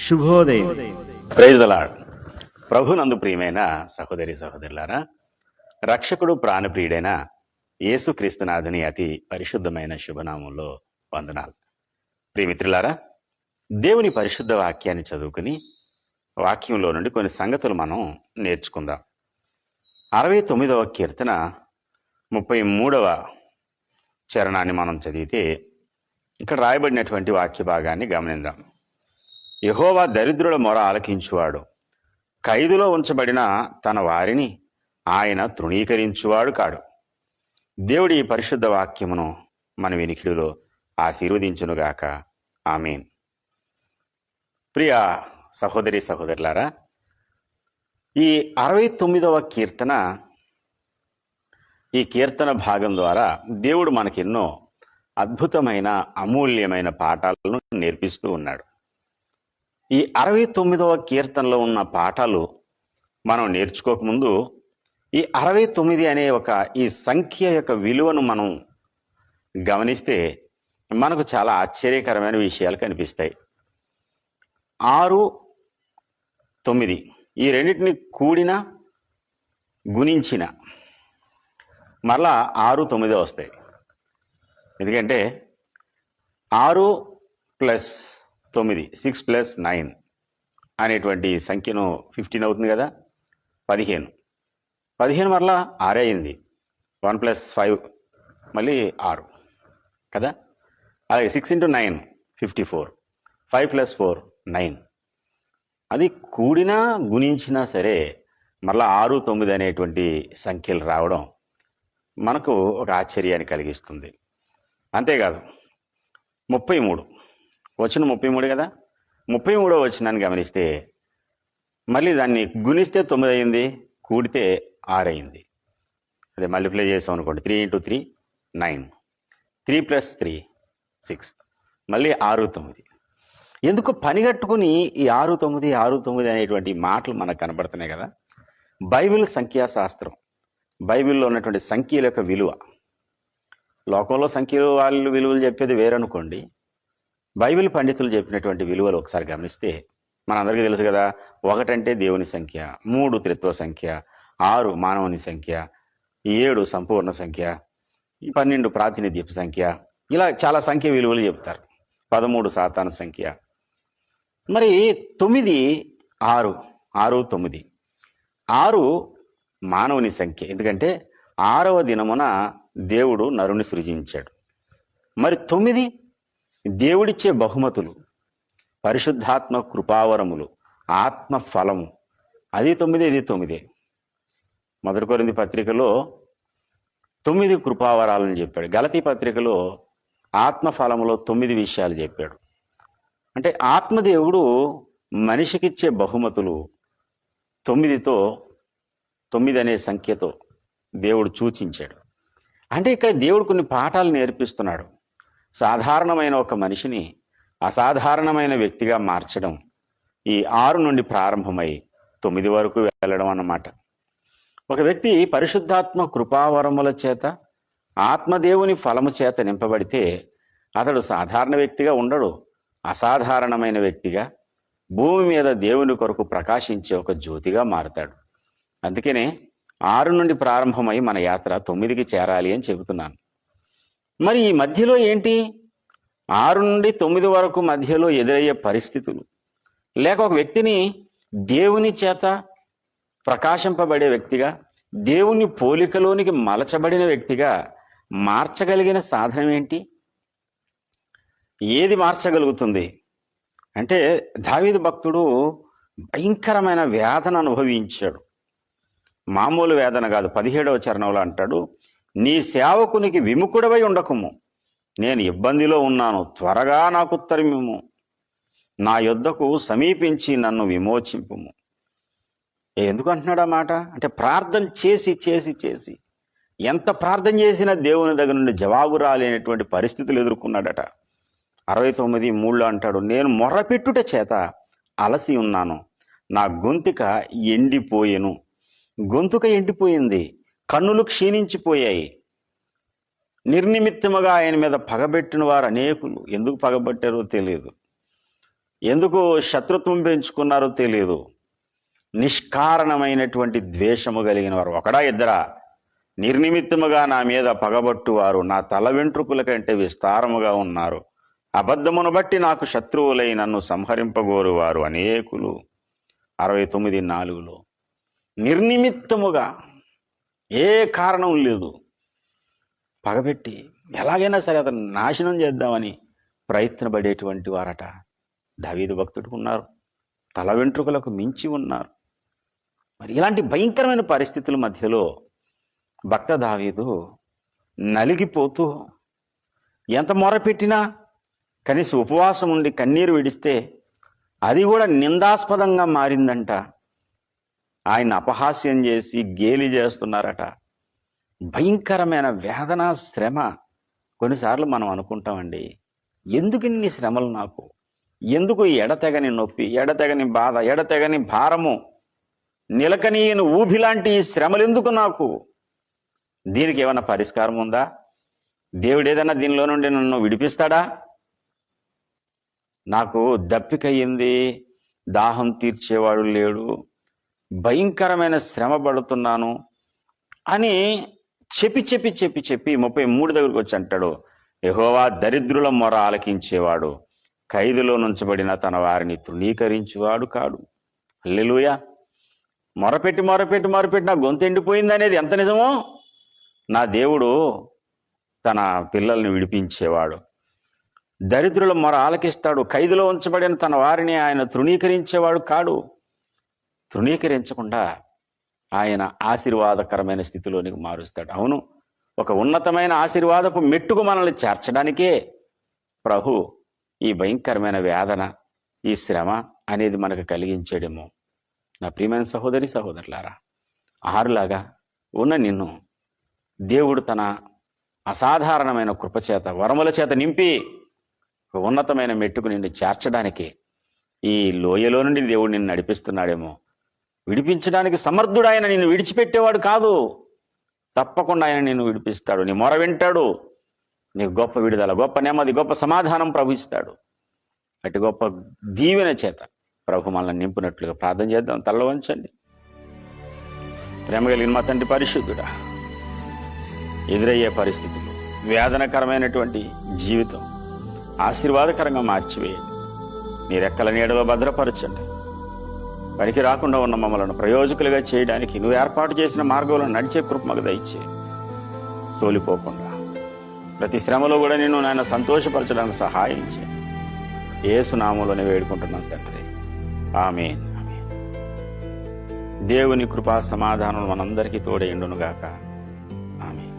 శుభోదయం. Praise the lord. ప్రభునందు ప్రియమైన సహోదరి సహోదరులారా, రక్షకుడు ప్రాణప్రియుడైన యేసుక్రీస్తునాథుని అతి పరిశుద్ధమైన శుభనామంలో వందనాలు. ప్రియమిత్రులారా, దేవుని పరిశుద్ధ వాక్యాన్ని చదువుకుని వాక్యంలో నుండి కొన్ని సంగతులు మనం నేర్చుకుందాం. 69వ కీర్తన 33వ చరణాన్ని మనం చదివితే ఇక్కడ రాయబడినటువంటి వాక్య భాగాన్ని గమనిద్దాం. యెహోవా దరిద్రుల మొర ఆలకించువాడు, ఖైదులో ఉంచబడిన తన వారిని ఆయన తృణీకరించువాడు కాడు. దేవుడి ఈ పరిశుద్ధ వాక్యమును మన వినికిడిలో ఆశీర్వదించునుగాక. ఆమేన్. ప్రియ సహోదరి సహోదరులారా, ఈ 69వ కీర్తన, ఈ కీర్తన భాగం ద్వారా దేవుడు మనకెన్నో అద్భుతమైన అమూల్యమైన పాఠాలను నేర్పిస్తూ ఉన్నాడు. ఈ 69వ కీర్తనలో ఉన్న పాఠాలు మనం నేర్చుకోకముందు ఈ 69 అనే ఈ సంఖ్య యొక్క విలువను మనం గమనిస్తే మనకు చాలా ఆశ్చర్యకరమైన విషయాలు కనిపిస్తాయి. 6, 9 ఈ రెండింటిని కూడిన గుణించిన మరలా 6, 9 వస్తాయి. ఎందుకంటే 6 + 9 6 + 9 అనేటువంటి సంఖ్యను 15 అవుతుంది కదా, 15 మరలా 6 అయింది. 1 + 5 మళ్ళీ 6 కదా. అలాగే 6 × 9 54, 5 + 4 9. అది కూడినా గుణించినా సరే మరలా 6, 9 అనేటువంటి సంఖ్యలు రావడం మనకు ఒక ఆశ్చర్యాన్ని కలిగిస్తుంది. అంతేకాదు 33 వచనం 33 కదా, 33వ వచనాన్ని గమనిస్తే మళ్ళీ దాన్ని గుణిస్తే 9 అయింది, కూడితే 6 అయింది. అదే మల్టిప్లై చేసాం అనుకోండి, 3 × 3 9, 3 + 3 6, మళ్ళీ 6, 9. ఎందుకు పనిగట్టుకుని ఈ 6, 9 6, 9 అనేటువంటి మాటలు మనకు కనబడుతున్నాయి కదా. బైబిల్ సంఖ్యాశాస్త్రం, బైబిల్లో ఉన్నటువంటి సంఖ్యల యొక్క విలువ. లోకంలో సంఖ్యలు వాళ్ళు విలువలు చెప్పేది వేరనుకోండి, బైబిల్ పండితులు చెప్పినటువంటి విలువలు ఒకసారి గమనిస్తే మనందరికీ తెలుసు కదా. 1 అంటే దేవుని సంఖ్య, 3 త్రిత్వ సంఖ్య, 6 మానవుని సంఖ్య, 7 సంపూర్ణ సంఖ్య, 12 ప్రాతినిధ్యపు సంఖ్య, ఇలా చాలా సంఖ్య విలువలు చెప్తారు. 13 సాతాను సంఖ్య. మరి 9 6 9 6 మానవుని సంఖ్య. ఎందుకంటే 6వ దినమున దేవుడు నరుని సృజించాడు. మరి 9 దేవుడిచ్చే బహుమతులు, పరిశుద్ధాత్మ కృపావరములు, ఆత్మ ఫలము. అది 9, ఇది 9. 1 కొరింథీ పత్రికలో 9 కృపావరాలను చెప్పాడు. గలతీ పత్రికలో ఆత్మ ఫలములో 9 విషయాలు చెప్పాడు. అంటే ఆత్మదేవుడు మనిషికిచ్చే బహుమతులు 9తో, 9 అనే సంఖ్యతో దేవుడు సూచించాడు. అంటే ఇక్కడ దేవుడు కొన్ని పాఠాలు నేర్పిస్తున్నాడు. సాధారణమైన ఒక మనిషిని అసాధారణమైన వ్యక్తిగా మార్చడం ఈ 6 నుండి ప్రారంభమై 9 వరకు వెళ్ళడం అన్నమాట. ఒక వ్యక్తి పరిశుద్ధాత్మ కృపావరముల చేత, ఆత్మదేవుని ఫలము చేత నింపబడితే అతడు సాధారణ వ్యక్తిగా ఉండడు, అసాధారణమైన వ్యక్తిగా, భూమి మీద దేవుని కొరకు ప్రకాశించే ఒక జ్యోతిగా మారుతాడు. అందుకనే 6 నుండి ప్రారంభమై మన యాత్ర 9కి చేరాలి అని చెబుతున్నాను. మరి ఈ మధ్యలో ఏంటి? 6 నుండి 9 వరకు మధ్యలో ఎదురయ్యే పరిస్థితులు, లేక ఒక వ్యక్తిని దేవుని చేత ప్రకాశింపబడే వ్యక్తిగా, దేవుని పోలికలోనికి మలచబడిన వ్యక్తిగా మార్చగలిగిన సాధనం ఏంటి? ఏది మార్చగలుగుతుంది అంటే, దావీదు భక్తుడు భయంకరమైన వేదన అనుభవించాడు. మామూలు వేదన కాదు. 17వ చరణంలో అంటాడు, నీ సేవకునికి విముఖుడవై ఉండకుము, నేను ఇబ్బందిలో ఉన్నాను, త్వరగా నాకు తరిమిము, నా యొద్దకు సమీపించి నన్ను విమోచింపుము. ఎందుకు అంటున్నాడు ఆ మాట అంటే, ప్రార్థన చేసి చేసి చేసి ఎంత ప్రార్థన చేసినా దేవుని దగ్గర నుండి జవాబు రాలేనటువంటి పరిస్థితులు ఎదుర్కొన్నాడట. 69:3 అంటాడు, నేను మొర్రపెట్టుట చేత అలసి ఉన్నాను, నా గొంతుక ఎండిపోయెను. గొంతుక ఎండిపోయింది, కన్నులు క్షీణించిపోయాయి. నిర్నిమిత్తముగా ఆయన మీద పగబెట్టిన వారు అనేకులు. ఎందుకు పగబట్టారో తెలియదు. ఎందుకు శత్రుత్వం పెంచుకున్నారో తెలియదు. నిష్కారణమైనటువంటి ద్వేషము కలిగిన వారు. ఒకడా ఇద్దరా? నిర్నిమిత్తముగా నా మీద పగబట్టువారు నా తల వెంట్రుకల కంటే విస్తారముగా ఉన్నారు. అబద్ధమును బట్టి నాకు శత్రువులై నన్ను సంహరింపగోరువారు అనేకులు. 69:4. నిర్నిమిత్తముగా, ఏ కారణం లేదు, పగబెట్టి ఎలాగైనా సరే అతను నాశనం చేద్దామని ప్రయత్నపడేటువంటి వారట దావీదు భక్తుడికి ఉన్నారు. తల వెంట్రుకలకు మించి ఉన్నారు. మరి ఇలాంటి భయంకరమైన పరిస్థితుల మధ్యలో భక్త దావీదు నలిగిపోతూ ఎంత మొరపెట్టినా, కనీసం ఉపవాసం ఉండి కన్నీరు విడిస్తే అది కూడా నిందాస్పదంగా మారిందంట. ఆయన అపహాస్యం చేసి గేలి చేస్తున్నారట. భయంకరమైన వేదన, శ్రమ. కొన్నిసార్లు మనం అనుకుంటామండి, ఎందుకు ఇన్ని శ్రమలు నాకు, ఎందుకు ఎడతెగని నొప్పి, ఎడతెగని బాధ, ఎడతెగని భారము, నిలకనీయని ఊబిలాంటి ఈ శ్రమలు ఎందుకు నాకు? దీనికి ఏమైనా పరిష్కారం ఉందా? దేవుడు ఏదైనా దీనిలో నుండి నన్ను విడిపిస్తాడా? నాకు దప్పికయ్యింది, దాహం తీర్చేవాడు లేడు, భయంకరమైన శ్రమ పడుతున్నాను అని చెప్పి 33 దగ్గరికి వచ్చి అంటాడు, యెహోవా దరిద్రుల మొర ఆలకించేవాడు, ఖైదులో నుంచబడిన తన వారిని తృణీకరించువాడు కాడు. హల్లెలూయా. మొరపెట్టి నా గొంతు ఎండిపోయింది అనేది ఎంత నిజమో, నా దేవుడు తన పిల్లల్ని విడిపించేవాడు. దరిద్రుల మొర ఆలకిస్తాడు, ఖైదులో ఉంచబడిన తన వారిని ఆయన తృణీకరించేవాడు కాడు. తృణీకరించకుండా ఆయన ఆశీర్వాదకరమైన స్థితిలోనికి మారుస్తాడు. అవును, ఒక ఉన్నతమైన ఆశీర్వాదపు మెట్టుకు మనల్ని చేర్చడానికే ప్రభు ఈ భయంకరమైన వేదన, ఈ శ్రమ అనేది మనకు కలిగించేడేమో. నా ప్రియమైన సహోదరి సహోదరులారా, ఆరులాగా ఉన్న నిన్ను దేవుడు తన అసాధారణమైన కృపచేత, వరముల చేత నింపి ఉన్నతమైన మెట్టుకు నిన్ను చేర్చడానికి ఈ లోయలో నుండి దేవుడు నిన్ను నడిపిస్తున్నాడేమో. విడిపించడానికి సమర్థుడు ఆయన. నిన్ను విడిచిపెట్టేవాడు కాదు. తప్పకుండా ఆయన నిన్ను విడిపిస్తాడు. నీ మొర వింటాడు. నీకు గొప్ప విడుదల, గొప్ప నెమ్మది, గొప్ప సమాధానం ప్రభు ఇస్తాడు. అటు గొప్ప దీవెన చేత ప్రభు మనల్ని నింపునట్లుగా ప్రార్థన చేద్దాం. తల్ల వంచండి. ప్రేమ కలిగిన మా తండ్రి పరిశుద్ధుడా, ఎదురయ్యే పరిస్థితులు, వేదనకరమైనటువంటి జీవితం ఆశీర్వాదకరంగా మార్చివేయండి. నీ రెక్కల నీడలో భద్రపరచండి. పనికి రాకుండా ఉన్న మమ్మలను ప్రయోజకులుగా చేయడానికి నువ్వు ఏర్పాటు చేసిన మార్గంలో నడిచే కృప మాకు దయచేయి. సోలిపోకుండా ప్రతి శ్రమలో కూడా నిన్ను నాయన సంతోషపరచడానికి సహాయం చేయి. యేసు నామములోనే వేడుకుంటున్నాను తండ్రి. ఆమేన్. దేవుని కృపా సమాధానం మనందరికీ తోడైండును గాక. ఆమేన్.